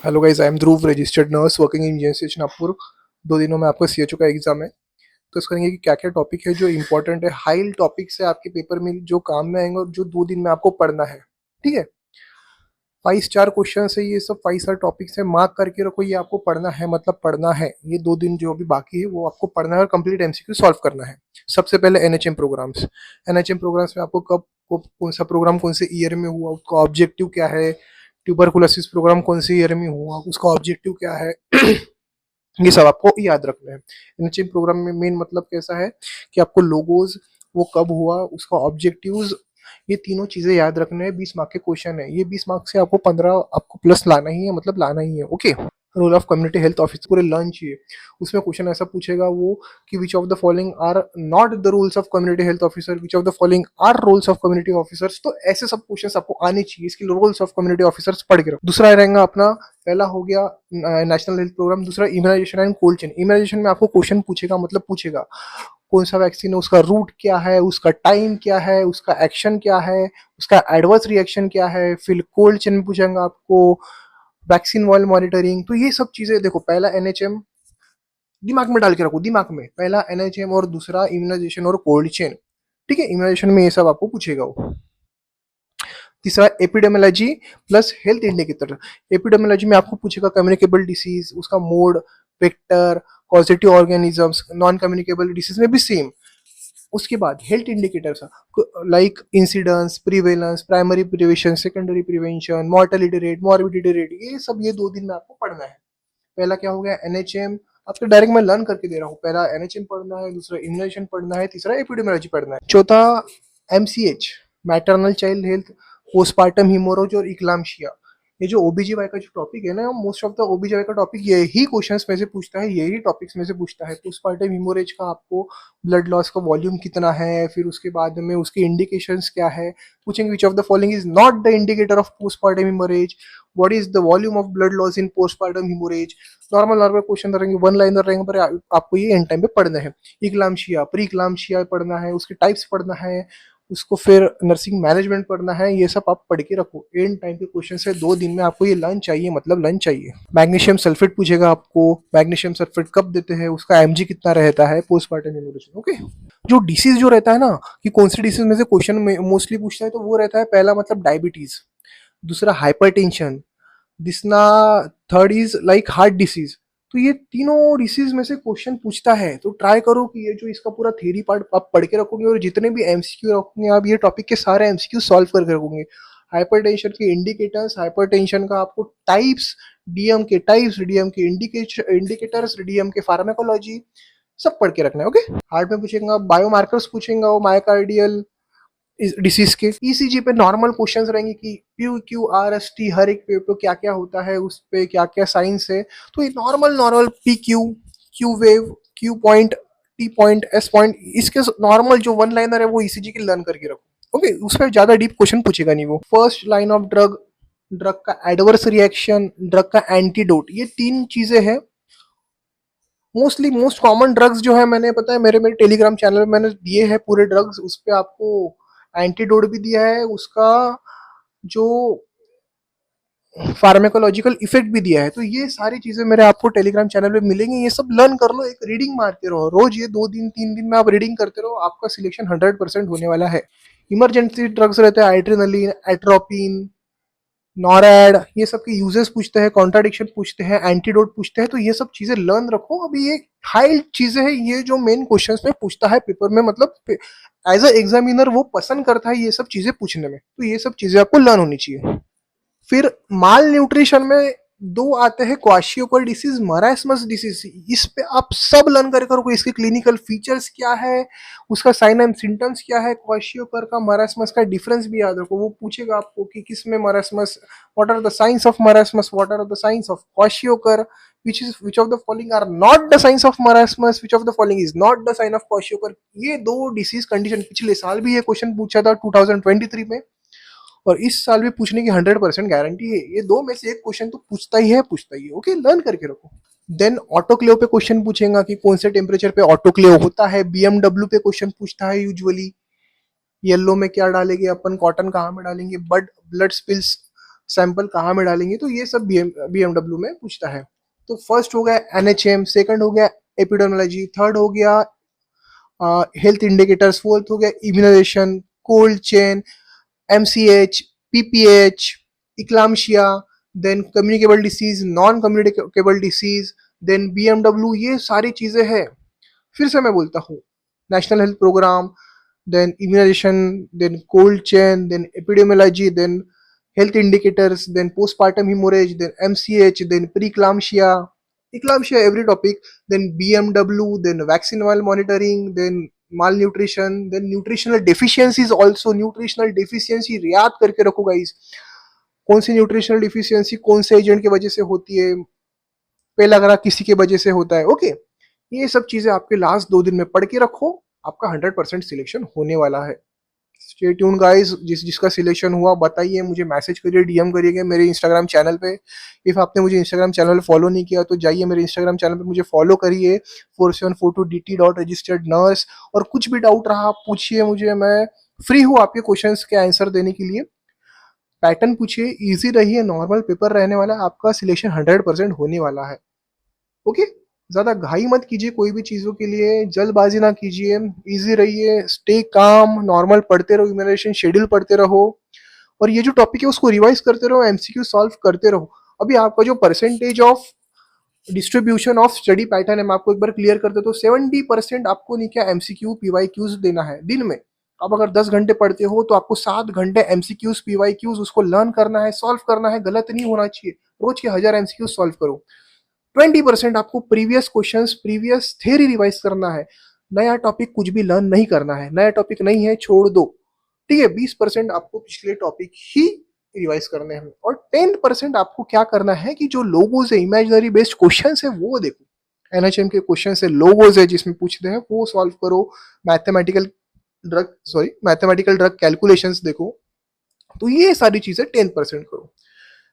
Hello guys, I am Dhruv, registered nurse working in GMCH Nagpur. 2 दिनों में आपका CHO का एग्जाम है। तो इस करेंगे कि क्या क्या टॉपिक है जो इंपॉर्टेंट है, हाई टॉपिक्स है आपके पेपर में जो काम में आएंगे और जो 2 दिन में आपको पढ़ना है। ठीक है। 5 4 क्वेश्चन है, ये सब 5 4 टॉपिक्स है, मार्क करके रखो। ये आपको पढ़ना है, मतलब पढ़ना है। ये 2 दिन जो अभी बाकी है वो आपको पढ़ना है और कंप्लीट एमसीक्यू सॉल्व करना है। सबसे पहले एनएचएम प्रोग्राम्स। एनएचएम प्रोग्राम्स में आपको कौन सा प्रोग्राम कौन से ईयर में हुआ, उसका ऑब्जेक्टिव क्या है। ट्यूबरकुलोसिस प्रोग्राम कौन से ईयर में हुआ, उसका ऑब्जेक्टिव क्या है। ये सब आपको याद रखना है। एनएचएम प्रोग्राम में मेन मतलब कैसा है कि आपको लोगोज, वो कब हुआ, उसका ऑब्जेक्टिव्स, ये तीनों चीजें याद रखने हैं। 20 मार्क के क्वेश्चन है ये। 20 मार्क से आपको 15 आपको प्लस लाना ही है, मतलब लाना ही है। Okay. Role of community health officer पूरे लर्न चाहिए। उसमें क्वेश्चन ऐसा पूछेगा वो कि which of the following are not the rules of community health officer, which of the following are roles of community officers. तो ऐसे सब क्वेश्चन आपको आने चाहिए। इसके रोल्स ऑफ कम्युनिटी ऑफिसर्स पढ़ के रखो। दूसरा रहेगा अपना, पहला हो गया नेशनल हेल्थ प्रोग्राम, दूसरा immunisation and cold chain. Immunisation में आपको क्वेश्चन पूछेगा, मतलब पूछेगा कौन सा वैक्सीन है, उसका रूट क्या है, उसका टाइम क्या है, उसका एक्शन क्या है, उसका एडवर्स रिएक्शन क्या है। फिर कोल्ड चेन में पूछेगा आपको वैक्सीन वॉल मॉनिटरिंग। तो ये सब चीजें देखो, पहला एनएचएम दिमाग में डाल के रखो, दिमाग में पहला एनएचएम और दूसरा इम्यूनाइजेशन और कोल्ड चेन। ठीक है। इम्यूनाइजेशन में ये सब आपको पूछेगा वो। तीसरा epidemiology plus health indicator. Epidemiology में आपको पूछेगा कम्युनिकेबल डिसीज, उसका mode, vector, causative organisms. Non communicable disease में भी सेम। उसके बाद health indicators like incidence, prevalence, primary prevention, secondary prevention, mortality rate, morbidity rate, ये सब ये 2 दिन में आपको पढ़ना है। पहला क्या हो गया एनएचएम। आपको डायरेक्ट मैं लर्न करके दे रहा हूँ। पहला एनएचएम पढ़ना है, दूसरा इम्यूनाइजेशन पढ़ना है, तीसरा एपिडेमियोलॉजी पढ़ना है। चौथा MCH, maternal child health, postpartum haemorrhage और इक्लाम्शिया। ये जो ओबीजीवाई का जो टॉपिक है ना, मोस्ट ऑफ द ओबीजीवाई का टॉपिक यही क्वेश्चंस में से पूछता है, यही टॉपिक्स में से पूछता है। पोस्टपार्टम हिमोरेज का आपको ब्लड लॉस का वॉल्यूम कितना है, फिर उसके बाद में उसके इंडिकेशंस क्या है। पूछेंगे विच of the following is not the indicator of postpartum haemorrhage, what is the volume of blood loss in postpartum haemorrhage. Normal normal question रहेंगे, वन लाइनर रहेंगे, पर आपको ये एंड टाइम पे पढ़ना है। इक्लाम्शिया, प्री इक्लाम्शिया पढ़ना है, उसके टाइप्स पढ़ना है, उसको फिर नर्सिंग मैनेजमेंट पढ़ना है। ये सब आप पढ़ के रखो। एंड टाइम के क्वेश्चन से 2 दिन में आपको ये लंच चाहिए, मतलब लंच चाहिए। मैग्नीशियम सल्फेट पूछेगा आपको, मैग्नीशियम सल्फेट कब देते हैं, उसका एमजी कितना रहता है पोस्टमार्टम न्यूरोलॉजी। ओके। जो डिसीज जो रहता है ना, कि कौन सी डिसीज में से क्वेश्चन मोस्टली पूछता है, तो वो रहता है पहला मतलब डायबिटीज, दूसरा हाइपरटेंशन, दिसना third is like heart disease. तो ये तीनों डिसीज में से क्वेश्चन पूछता है। तो ट्राई करो कि ये जो इसका पूरा थ्योरी पार्ट आप पढ़ के रखोगे और जितने भी एमसीक्यू रखोगे आप, ये टॉपिक के सारे एमसीक्यू सॉल्व करके रखोगे। हाइपरटेंशन के इंडिकेटर्स, हाइपरटेंशन का आपको टाइप्स, डीएम के टाइप्स, डीएम के इंडिकेटर्स, डीएम के फार्माकोलॉजी, सब पढ़ के रखना है। ओके। हार्ट में पूछेगा, बायोमार्कर्स पूछेगा वो मायोकार्डियल इस डिसीज के। ईसीजी पे नॉर्मल क्वेश्चंस रहेंगे कि P Q R S T, हर एक पे क्या क्या होता है, उस पे क्या क्या साइंस है। तो ये normal normal P Q, Q wave, Q point, T point, S point, इसके नॉर्मल जो वन लाइनर है वो ईसीजी की लर्न करके रखो। ओके। उस पर ज्यादा डीप क्वेश्चन पूछेगा नहीं वो। First line of drug, drug का एडवर्स रिएक्शन, ड्रग का एंटीडोट, ये 3 चीजें हैं। मोस्टली मोस्ट कॉमन ड्रग्स जो है, मैंने पता है मेरे मेरे टेलीग्राम चैनल में मैंने दिए हैं पूरे ड्रग्स। उस पे आपको एंटीडोट भी दिया है, उसका जो फार्मेकोलॉजिकल इफेक्ट भी दिया है। तो ये सारी चीजें मेरे आपको टेलीग्राम चैनल पे मिलेंगी। ये सब लर्न कर लो, एक रीडिंग मारते रहो रोज। ये 2 दिन 3 दिन में आप रीडिंग करते रहो, आपका सिलेक्शन 100% होने वाला है। इमरजेंसी ड्रग्स रहते हैं एड्रेनलिन, एट्रोपिन, नॉरैड, ये सब के यूजेस पूछते हैं, कॉन्ट्राडिक्शन पूछते हैं, एंटीडोट पूछते हैं। तो ये सब चीजें लर्न रखो। अभी ये हाई चीजें हैं, ये जो मेन क्वेश्चंस में पूछता है पेपर में, मतलब एज अ एग्जामिनर वो पसंद करता है ये सब चीजें पूछने में। तो ये सब चीजें आपको लर्न होनी चाहिए। फिर माल न्यूट्रिशन में 2 आते हैं, क्वाशियोकर डिसीज, मरासमस डिसीज। इस पे आप सब लर्न कर करो, इसके क्लिनिकल फीचर्स क्या है, उसका साइन एंड सिम्टम्स क्या है। क्वाशियोकर का मरासमस का डिफरेंस भी याद रखो। वो पूछेगा आपको कि किस में marasmus, what are the science of marasmus, what are the science of kwashiorkor, which of the following are not the signs of marasmus, which of the following is not the sign of kwashiorkor। ये 2 disease condition पिछले साल भी ये question पूछा था 2023 में, और इस साल भी पूछने की 100% गारंटी है। ये 2 में से एक क्वेश्चन तो पूछता ही है, पूछता ही है। ओके। लर्न करके रखो। देन ऑटोक्लेव पे क्वेश्चन पूछेगा कि कौन से टेम्परेचर पे ऑटोक्लेव होता है। बीएमडब्ल्यू पे क्वेश्चन पूछता है यूजुअली। येलो में क्या डालेंगे अपन, कॉटन कहाँ में डालेंगे, बट ब्लड स्पिल्स सैंपल कहाँ में डालेंगे, तो ये सब बीएमडब्ल्यू में पूछता है। तो फर्स्ट हो गया एनएचएम, सेकंड हो गया एपिडेमियोलॉजी, थर्ड हो गया हेल्थ इंडिकेटर्स, फोर्थ हो गया immunisation, cold chain, MCH, PPH, eclampsia, then communicable disease, non communicable disease, then BMW, ये सारी चीजें हैं। फिर से मैं बोलता हूँ, national health programme, then immunisation, then cold chain, then epidemiology, then health indicators, then postpartum hemorrhage, then MCH, then preeclampsia, eclampsia, every topic, then BMW, then vaccine while monitoring, then malnutrition, then nutritional deficiencies also, nutritional deficiency याद करके रखो guys, कौन सी nutritional deficiency कौन से agent की वजह से होती है, पेलाग्रा किसी की वजह से होता है, ओके। ये सब चीजें आपके लास्ट 2 दिन में पढ़ के रखो, आपका 100% सिलेक्शन होने वाला है। स्टे ट्यून गाइस, जिसका सिलेक्शन हुआ बताइए, मुझे मैसेज करिए, डीएम करिएगा मेरे इंस्टाग्राम चैनल पे। इफ आपने मुझे इंस्टाग्राम चैनल पे फॉलो नहीं किया तो जाइए मेरे इंस्टाग्राम चैनल पे मुझे फॉलो करिए, 4742dt.registered nurse। और कुछ भी डाउट रहा आप पूछिए मुझे, मैं फ्री हूँ आपके क्वेश्चंस के आंसर देने के लिए। पैटर्न पूछिए, इजी रहिए, नॉर्मल पेपर रहने वाला है, आपका सिलेक्शन 100% होने वाला है, ओके। ज्यादा घाई मत कीजिए कोई भी चीजों के लिए, जल्दबाजी ना कीजिए, इजी रहिए, स्टे काम, नॉर्मल पढ़ते रहो, इमेजिनेशन शेड्यूल पढ़ते रहो, और ये जो टॉपिक है उसको रिवाइज करते रहो, एमसीक्यू सॉल्व करते रहो। अभी आपका जो percentage of distribution of study pattern है, मैं आपको एक बार क्लियर कर देता हूँ। 70% आपको नहीं क्या एमसीक्यू पीवाईक्यूज देना है दिन में। आप अगर 10 घंटे पढ़ते हो तो आपको 7 घंटे एमसीक्यूज पीवाईक्यूज उसको लर्न करना है, सॉल्व करना है, गलत नहीं होना चाहिए। रोज के 1000 एमसीक्यूज सॉल्व करो। 20% आपको previous questions, previous theory revise करना है। नया टॉपिक कुछ भी लर्न नहीं करना है, नया टॉपिक नहीं है, छोड़ दो, ठीक है। 20% आपको पिछले टॉपिक ही रिवाइज करने हैं, और 10% आपको क्या करना है कि जो लोगोज है, इमेजिनरी बेस्ड क्वेश्चन है वो देखो। एनएचएम के क्वेश्चन है, लोगोज है जिसमें पूछते हैं, वो सॉल्व करो। मैथमेटिकल ड्रग कैलकुलेशंस देखो। तो ये सारी चीजें 10% करो।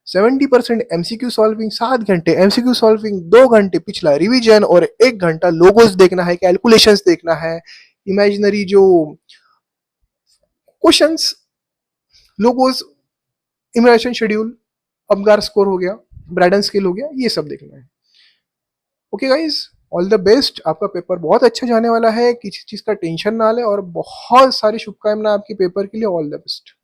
70% एमसीक्यू सॉल्विंग 7 घंटे, एमसीक्यू सॉल्विंग 2 घंटे, पिछला रिवीजन, और 1 घंटा लोगोस देखना है, कैलकुलेशंस देखना है, इमेजिनरी जो क्वेश्चंस, लोगोस, इमरेशन शेड्यूल, अबगार स्कोर हो गया, ब्राइडन स्केल हो गया, ये सब देखना है, okay guys. All the best, आपका पेपर बहुत अच्छा जाने वाला है, किसी चीज का टेंशन ना ले, और बहुत सारी शुभकामनाएं आपके पेपर के लिए। All the best.